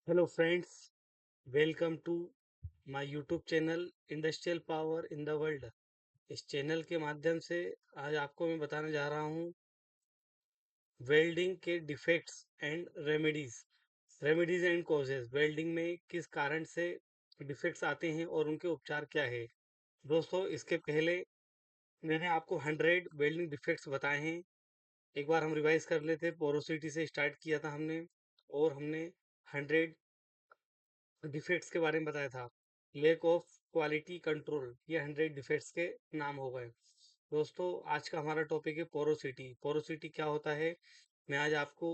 Hello friends, welcome to my YouTube channel industrial power in the world. इस channel के माध्यम से आज आपको मैं बताने जा रहा हूँ वेल्डिंग के defects and remedies and causes. Welding में किस कारण से डिफेक्ट्स आते हैं और उनके उपचार क्या है। दोस्तों, इसके पहले मैंने आपको 100 वेल्डिंग डिफेक्ट्स बताए हैं। एक बार हम रिवाइज कर लेते। पोरोसिटी से स्टार्ट किया था हमने और हमने 100 डिफेक्ट्स के बारे में बताया था। लेक ऑफ क्वालिटी कंट्रोल, ये 100 डिफेक्ट्स के नाम हो गए। दोस्तों, आज का हमारा टॉपिक है पोरोसिटी। पोरोसिटी क्या होता है मैं आज आपको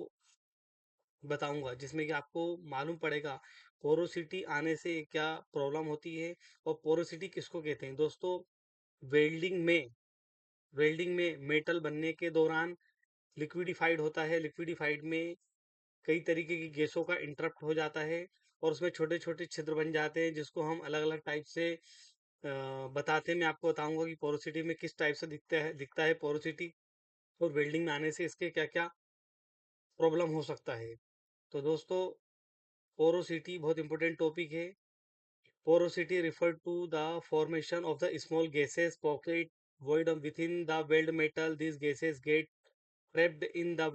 बताऊंगा, जिसमें कि आपको मालूम पड़ेगा पोरोसिटी आने से क्या प्रॉब्लम होती है और पोरोसिटी किसको कहते हैं। दोस्तों, वेल्डिंग में वेल्डिंग में मेटल बनने के दौरान लिक्विडिफाइड होता है। लिक्विडिफाइड में कई तरीके की गैसों का इंटरप्ट हो जाता है और उसमें छोटे छोटे छिद्र बन जाते हैं, जिसको हम अलग अलग टाइप से बताते हैं। मैं आपको बताऊंगा कि पोरोसिटी में किस टाइप से दिखता है पोरोसिटी, और वेल्डिंग में आने से इसके क्या क्या प्रॉब्लम हो सकता है। तो दोस्तों, पोरोसिटी बहुत इंपॉर्टेंट टॉपिक है। Porosity refer to the formation of the small gases pocket void within the weld metal. These gases get trapped in the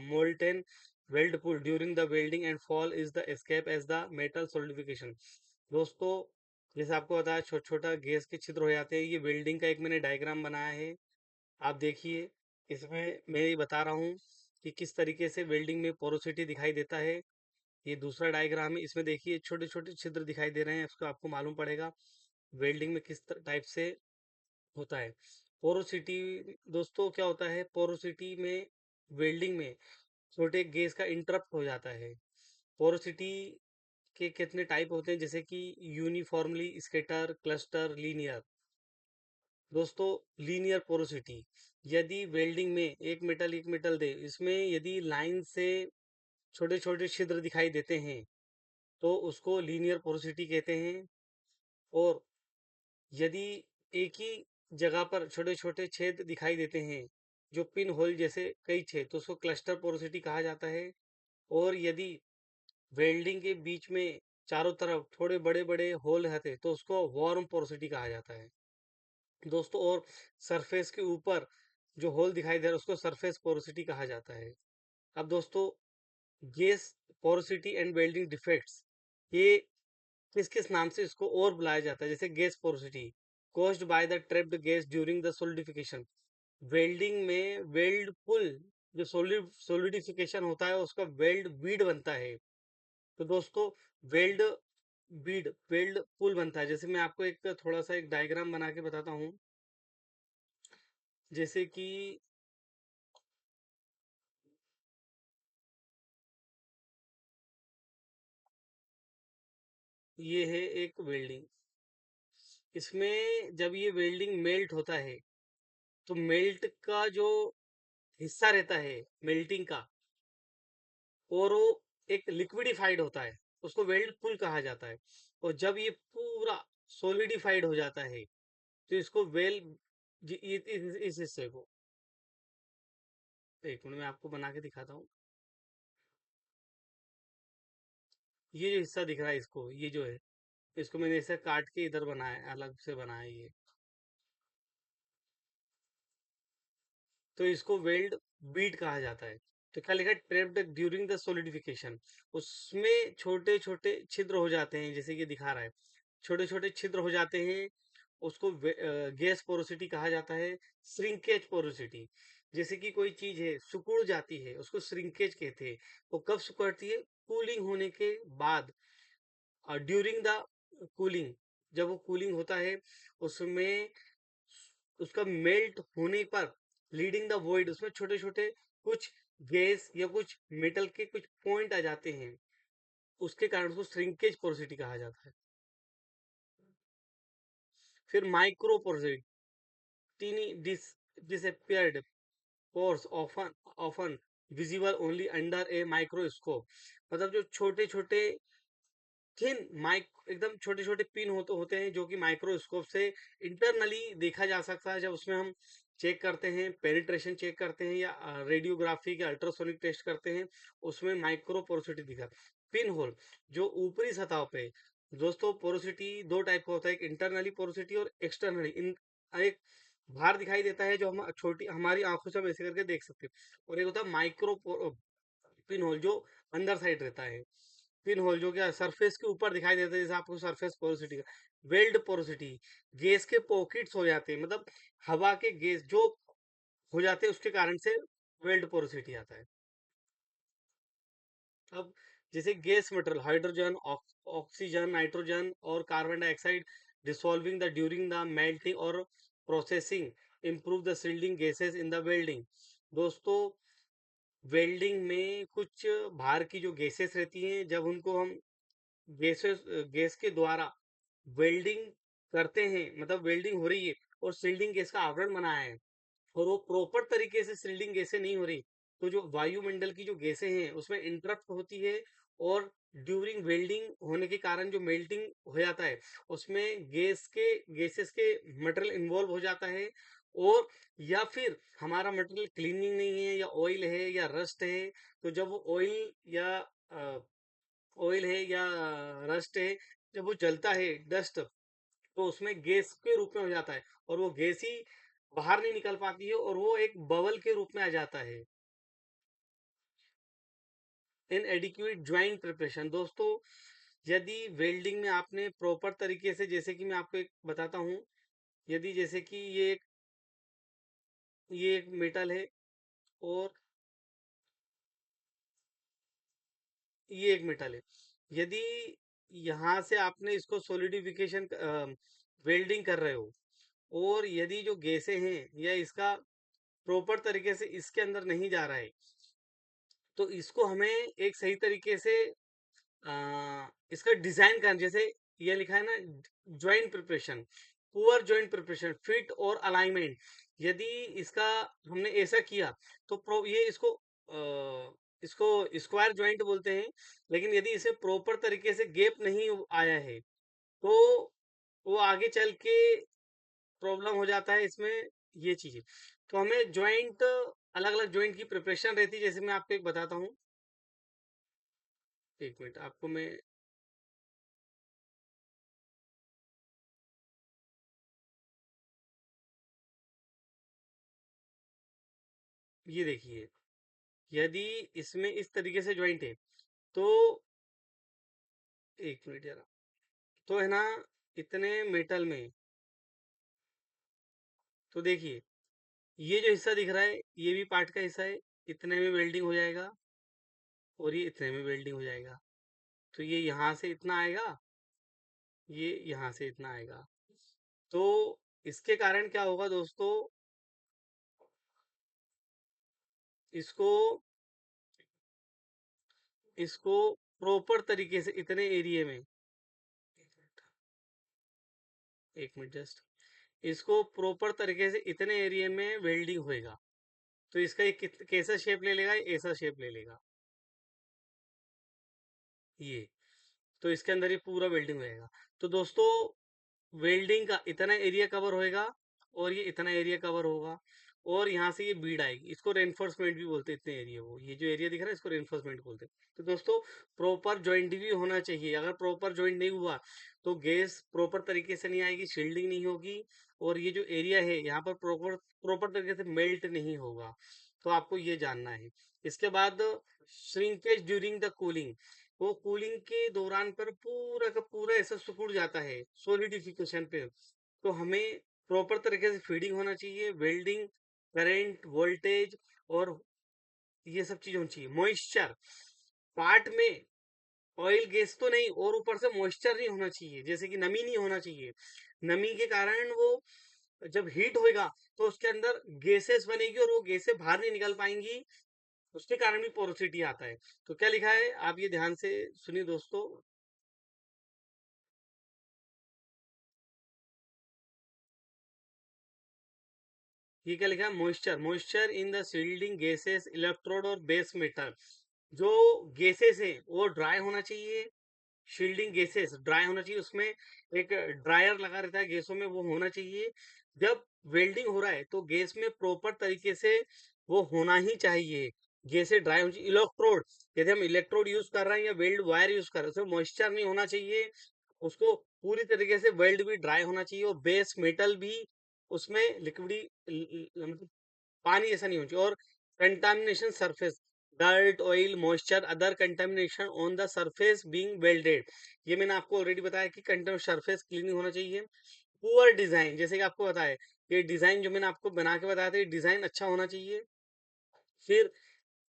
molten weld pool during the welding and fall is the escape as the metal solidification. दोस्तों, जैसे आपको बताया छोटा छोटा gas के छिद्र हो जाते हैं। ये वेल्डिंग का एक मैंने डायग्राम बनाया है, आप देखिए। इसमें मैं ये बता रहा हूँ कि किस तरीके से वेल्डिंग में पोरोसिटी दिखाई देता है। ये दूसरा डायग्राम है, इसमें देखिए छोटे छोटे छिद्र दिखाई दे रहे हैं। इसको आपको मालूम पड़ेगा वेल्डिंग में किस टाइप से होता है पोरोसिटी। दोस्तों, क्या होता है पोरोसिटी में, वेल्डिंग में छोटे गैस का इंटरप्ट हो जाता है। पोरोसिटी के कितने टाइप होते हैं, जैसे कि यूनिफॉर्मली स्कैटर, क्लस्टर, लीनियर। दोस्तों, लीनियर पोरोसिटी, यदि वेल्डिंग में एक मेटल दे, इसमें यदि लाइन से छोटे छोटे छिद्र दिखाई देते हैं तो उसको लीनियर पोरोसिटी कहते हैं। और यदि एक ही जगह पर छोटे छोटे छेद दिखाई देते हैं, जो पिन होल जैसे कई छेद, तो उसको क्लस्टर पोरोसिटी कहा जाता है। और यदि वेल्डिंग के बीच में चारों तरफ थोड़े बड़े बड़े होल रहते तो उसको वार्म पोरोसिटी कहा जाता है। दोस्तों, और सरफेस के ऊपर जो होल दिखाई दे रहा है उसको सरफेस पोरोसिटी कहा जाता है। अब दोस्तों, gas porosity and welding defects, ये किस किस नाम से इसको और बुलाया जाता है। जैसे gas porosity, caused by the trapped gas during the solidification. Welding में वेल्ड पुल, जो सोलिडिफिकेशन होता है उसका वेल्ड बीड बनता है। तो दोस्तों, वेल्ड वेल्ड पुल बनता है। जैसे मैं आपको एक थोड़ा सा एक डायग्राम बना के बताता हूँ। जैसे कि ये है एक वेल्डिंग। इसमें जब ये वेल्डिंग मेल्ट होता है तो मेल्ट का जो हिस्सा रहता है मेल्टिंग का, और वो एक लिक्विडिफाइड होता है, उसको वेल्ड पुल कहा जाता है। और जब ये पूरा सोलिडिफाइड हो जाता है तो इसको इस हिस्से को, एक मिनट में आपको बना के दिखाता हूँ। ये जो हिस्सा दिख रहा है, इसको, ये जो है, इसको मैंने ऐसे काट के इधर बनाया है, अलग से बनाया है ये। तो इसको वेल्ड बीट कहा जाता है। तो क्या लिखा है, ट्रेप्ड ड्यूरिंग द सोलिडिफिकेशन। उसमें छोटे छोटे छिद्र हो जाते हैं, जैसे ये दिखा रहा है, छोटे छोटे छिद्र हो जाते हैं। उसको गैस पोरोसिटी कहा जाता है, श्रिंकेज पोरोसिटी। जैसे कि कोई चीज है सिकुड़ जाती है, उसको श्रिंकेज कहते हैं। वो कब सिकुड़ती है, कूलिंग होने के बाद, ड्यूरिंग द कूलिंग, जब वो कूलिंग होता है उसमें, उसका मेल्ट होने पर लीडिंग द वॉइड, उसमें छोटे छोटे कुछ गैस या कुछ मेटल के कुछ पॉइंट आ जाते हैं, उसके कारण उसको श्रिंकेज पोरोसिटी कहा जाता है। फिर micro porosity, tiny disappeared pores, often often visible only under a microscope. मतलब जो छोटे छोटे थिन माइक, एकदम छोटे छोटे पिन होते होते हैं, जो कि माइक्रोस्कोप से इंटरनली देखा जा सकता है। जब उसमें हम चेक करते हैं, पेनिट्रेशन चेक करते हैं या रेडियोग्राफी या अल्ट्रासोनिक टेस्ट करते हैं, उसमें माइक्रो पोरोसिटी दिखा। पिन होल जो ऊपरी सतह पे, दोस्तों पोरोसिटी दो टाइप का होता है, एक इंटरनली पोरोसिटी और एक्सटर्नली। इन एक बाहर दिखाई देता है जो हम छोटी हमारी आंखों से हम ऐसे करके देख सकते हैं, और एक होता है माइक्रो पिन होल जो अंदर साइड रहता है। पिन होल जो क्या सरफेस के ऊपर दिखाई देता है, जैसे आपको सरफेस पोरोसिटी का। वेल्ड पोरोसिटी, गैस के पॉकेट्स हो जाते हैं, मतलब हवा के गैस जो हो जाते हैं उसके कारण से वेल्ड पोरोसिटी आता है। अब जैसे gas material hydrogen, oxygen, nitrogen और carbon dioxide dissolving the during the melting और processing improve the shielding gases in the welding. दोस्तों वेल्डिंग में कुछ बाहर की जो गैसेस रहती हैं, जब उनको हम गैसेस गैस के द्वारा वेल्डिंग करते हैं, मतलब वेल्डिंग हो रही है और सील्डिंग गैस का आवरण बनाया है, और वो प्रॉपर तरीके से सील्डिंग गैसें नहीं हो रही, तो जो वायुमंडल की जो गैसें हैं उसमें इंटरप्ट होती है, और ड्यूरिंग वेल्डिंग होने के कारण जो मेल्टिंग हो जाता है उसमें गैसेस के मटेरियल इन्वॉल्व हो जाता है। और या फिर हमारा मटेरियल क्लीनिंग नहीं है, या ऑयल है, या रस्ट है, तो जब वो ऑयल है या रस्ट है, जब वो जलता है डस्ट, तो उसमें गैस के रूप में हो जाता है, और वो गैस ही बाहर नहीं निकल पाती है, और वो एक बबल के रूप में आ जाता है। इन एडिक्वेट ज्वाइंट प्रिपरेशन, दोस्तों यदि वेल्डिंग में आपने प्रॉपर तरीके से, जैसे कि मैं आपको एक बताता हूँ, यदि जैसे कि ये एक मेटल है, और ये एक मेटल है, यदि यहाँ से आपने इसको सोलिडिफिकेशन वेल्डिंग कर रहे हो, और यदि जो गैसें हैं या इसका प्रॉपर तरीके से इसके अंदर नहीं जा रहा है, तो इसको हमें एक सही तरीके से इसका डिजाइन करना, जैसे ये लिखा है ना, joint preparation, poor joint preparation, fit और अलाइनमेंट। यदि इसका हमने ऐसा किया तो ये इसको स्क्वायर जॉइंट बोलते हैं, लेकिन यदि इसे प्रॉपर तरीके से गैप नहीं आया है, तो वो आगे चल के प्रॉब्लम हो जाता है इसमें, ये चीजें। तो हमें जॉइंट, अलग अलग जॉइंट की प्रिपरेशन रहती है, जैसे मैं आपको एक बताता हूँ। एक मिनट आपको मैं, ये देखिए, यदि इसमें इस तरीके से ज्वाइंट है, तो एक मिनट जरा, तो है ना, इतने मेटल में, तो देखिए ये जो हिस्सा दिख रहा है ये भी पार्ट का हिस्सा है, इतने में वेल्डिंग हो जाएगा, और ये इतने में वेल्डिंग हो जाएगा, तो ये यहाँ से इतना आएगा, ये यहाँ से इतना आएगा। तो इसके कारण क्या होगा दोस्तों, इसको इसको प्रॉपर तरीके से इतने एरिया में, एक मिनट जस्ट, इसको प्रॉपर तरीके से इतने एरिया में वेल्डिंग होएगा, तो इसका ये कैसा शेप ले लेगा, ये ऐसा शेप ले लेगा, ये, तो इसके अंदर ये पूरा वेल्डिंग होएगा। तो दोस्तों वेल्डिंग का इतना एरिया कवर होएगा, और ये इतना एरिया कवर होगा, और यहाँ से ये बीड आएगी, इसको रेनफोर्समेंट भी बोलते हैं, इतने एरिया को, ये जो एरिया दिख रहा है इसको रेनफोर्समेंट बोलते हैं। तो दोस्तों प्रॉपर जॉइंट भी होना चाहिए, अगर प्रॉपर जॉइंट नहीं हुआ तो गैस प्रॉपर तरीके से नहीं आएगी, शील्डिंग नहीं होगी, और ये जो एरिया है यहाँ पर प्रॉपर प्रॉपर तरीके से मेल्ट नहीं होगा। तो आपको ये जानना है। इसके बाद श्रिंकेज ड्यूरिंग द कूलिंग, वो कूलिंग के दौरान पर पूरा का पूरा ऐसा सिकुड़ जाता है सॉलिडिफिकेशन पे, तो हमें प्रॉपर तरीके से फीडिंग होना चाहिए, वेल्डिंग, करंट, वोल्टेज, और ये सब चीज होनी चाहिए। मॉइस्चर, पार्ट में ऑयल गैस तो नहीं, और ऊपर से मॉइस्चर नहीं होना चाहिए, जैसे कि नमी नहीं होना चाहिए। नमी के कारण वो जब हीट होएगा तो उसके अंदर गैसेस बनेगी, और वो गैसें बाहर नहीं निकल पाएंगी, उसके कारण भी पोरोसिटी आता है। तो क्या लिखा है आप ये ध्यान से सुनिए दोस्तों, ये क्या लिखा है, moisture, moisture in the shielding gases, electrode और बेस मेटल, जो गैसेस है वो ड्राई होना चाहिए, शील्डिंग गैसेस ड्राई होना चाहिए, उसमें एक ड्रायर लगा रहता है गैसों में, वो होना चाहिए। जब वेल्डिंग हो रहा है तो गैस में प्रॉपर तरीके से वो होना ही चाहिए, गैसें ड्राई होनी चाहिए। इलेक्ट्रोड, यदि हम इलेक्ट्रोड यूज कर रहे हैं या वेल्ड वायर यूज कर रहे हैं, उसमें मॉइस्चर नहीं होना चाहिए, उसको पूरी तरीके से वेल्ड भी ड्राई होना चाहिए, और बेस मेटल भी उसमें लिक्विडी मतलब पानी ऐसा नहीं होना चाहिए। और contamination surface, dirt, oil, moisture, other contamination on the surface being welded, ये मैंने आपको ऑलरेडी बताया कि कंटामिनेट सरफेस क्लीनिंग होना चाहिए। पुअर डिजाइन, जैसे कि आपको बताया, ये डिजाइन जो मैंने आपको बना के बताया था, ये डिजाइन अच्छा होना चाहिए। फिर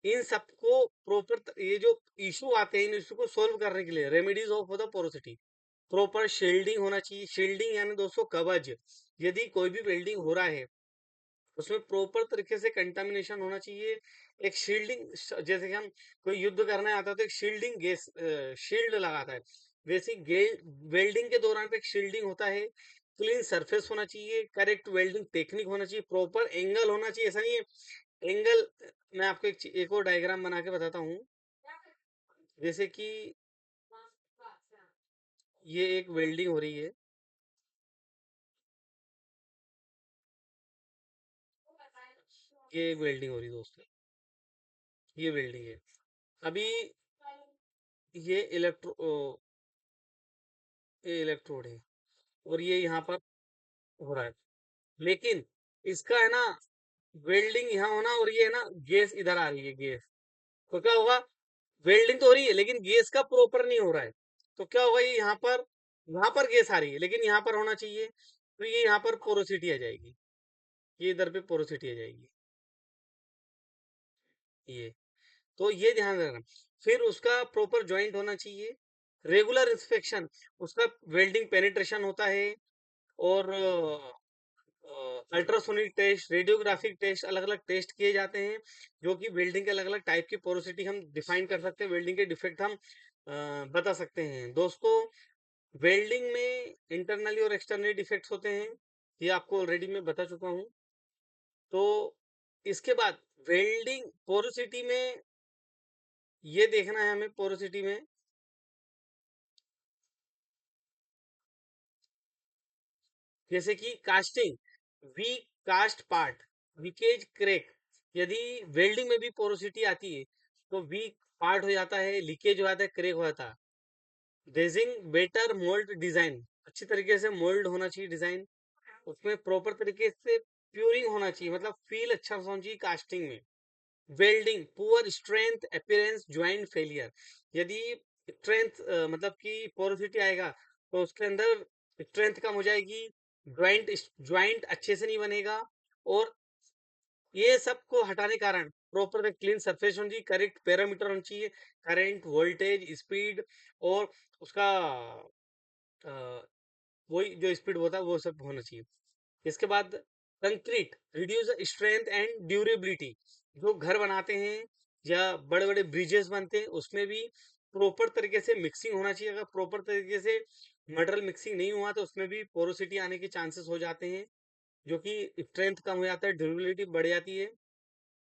इन सबको प्रॉपर, ये जो इशू आते हैं इन इशू को सोल्व करने के लिए remedies of the porosity, proper shielding होना चाहिए। शील्डिंग यानी दोस्तों कवच, यदि कोई भी वेल्डिंग हो रहा है उसमें प्रॉपर तरीके से कंटामिनेशन होना चाहिए। एक शील्डिंग, जैसे कि हम कोई युद्ध करने आता है तो एक शील्डिंग गैस शील्ड लगाता है, वैसे वेल्डिंग के दौरान पे एक शील्डिंग होता है। क्लीन सरफेस होना चाहिए, करेक्ट वेल्डिंग टेक्निक होना चाहिए, प्रॉपर एंगल होना चाहिए। ऐसा नहीं है एंगल, मैं आपको एक और डायग्राम बना के बताता हूँ। जैसे कि ये एक वेल्डिंग हो रही है, ये एक वेल्डिंग हो रही है दोस्तों, ये वेल्डिंग है। अभी ये ये इलेक्ट्रोड है, और ये यहाँ पर हो रहा है, लेकिन इसका है ना वेल्डिंग यहाँ होना, और ये है ना गैस इधर आ रही है गैस, तो क्या होगा, वेल्डिंग तो हो रही है लेकिन गैस का प्रॉपर नहीं हो रहा है। तो क्या होगा, ये यहाँ पर गैस आ रही है लेकिन यहाँ पर होना चाहिए, तो ये यहाँ पर पोरोसिटी आ जाएगी, ये इधर पे पोरोसिटी आ जाएगी, ये, तो ये ध्यान रखना। फिर उसका प्रॉपर जॉइंट होना चाहिए, रेगुलर इंस्पेक्शन, उसका वेल्डिंग पेनिट्रेशन होता है, और अल्ट्रासोनिक टेस्ट, रेडियोग्राफिक टेस्ट, अलग अलग टेस्ट किए जाते हैं, जो कि वेल्डिंग के अलग अलग टाइप की पोरोसिटी हम डिफाइन कर सकते हैं, वेल्डिंग के डिफेक्ट हम बता सकते हैं दोस्तों। वेल्डिंग में इंटरनली और एक्सटर्नली डिफेक्ट्स होते हैं, ये आपको ऑलरेडी मैं बता चुका हूँ। तो इसके बाद वेल्डिंग पोरोसिटी में ये देखना है हमें, पोरोसिटी में जैसे कि casting, weak cast part, leakage, crack, यदि वेल्डिंग में भी पोरोसिटी आती है तो वीक पार्ट हो जाता है, लीकेज हो जाता है, क्रैक हो जाता है। ड्रेसिंग बेटर मोल्ड डिजाइन, अच्छी तरीके से मोल्ड होना चाहिए डिजाइन, उसमें प्रॉपर तरीके से प्यूरिंग होना चाहिए, मतलब फील अच्छा होना चाहिए कास्टिंग में। Welding poor strength appearance joint failure, यदि स्ट्रेंथ मतलब कि पोरोसिटी आएगा तो उसके अंदर स्ट्रेंथ कम हो जाएगी, ज्वाइंट ज्वाइंट अच्छे से नहीं बनेगा, और ये सब को हटाने के कारण प्रॉपर क्लीन सरफेस होनी चाहिए, करेक्ट पैरामीटर होना चाहिए, करंट, वोल्टेज, स्पीड, और उसका वही जो स्पीड होता है वो सब होना चाहिए। इसके बाद concrete reduce strength and durability, जो घर बनाते हैं या बड़े बड़े ब्रिजेस बनते हैं उसमें भी प्रॉपर तरीके से मिक्सिंग होना चाहिए। अगर प्रॉपर तरीके से मटेरियल मिक्सिंग नहीं हुआ तो उसमें भी पोरोसिटी आने के चांसेस हो जाते हैं, जो कि स्ट्रेंथ कम हो जाता है, ड्यूरेबिलिटी बढ़ जाती है,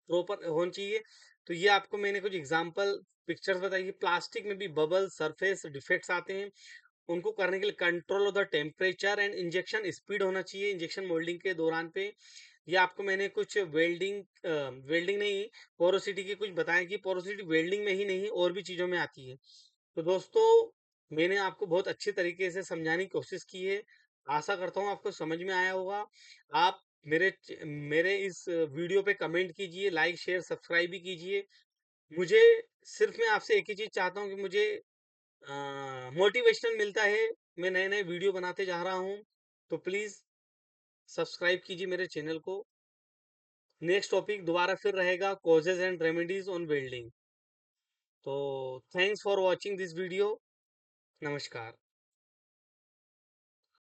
प्रॉपर होना चाहिए। तो ये आपको मैंने कुछ एग्जांपल पिक्चर्स बताई। प्लास्टिक में भी बबल सरफेस डिफेक्ट्स आते हैं, उनको करने के लिए control of the temperature and injection speed होना चाहिए इंजेक्शन मोल्डिंग के दौरान पे। ये आपको मैंने कुछ वेल्डिंग नहीं, पोरोसिटी की कुछ बताया कि पोरोसिटी वेल्डिंग में ही नहीं और भी चीज़ों में आती है। तो दोस्तों, मैंने आपको बहुत अच्छे तरीके से समझाने की कोशिश की है, आशा करता हूँ आपको समझ में आया होगा। आप मेरे इस वीडियो पे कमेंट कीजिए, लाइक शेयर सब्सक्राइब भी कीजिए। मुझे सिर्फ मैं आपसे एक ही चीज़ चाहता हूँ कि मुझे मोटिवेशन मिलता है, मैं नए नए वीडियो बनाते जा रहा हूँ, तो प्लीज़ सब्सक्राइब कीजिए मेरे चैनल को। नेक्स्ट टॉपिक दोबारा फिर रहेगा causes and remedies on welding. तो thanks for watching this video. नमस्कार।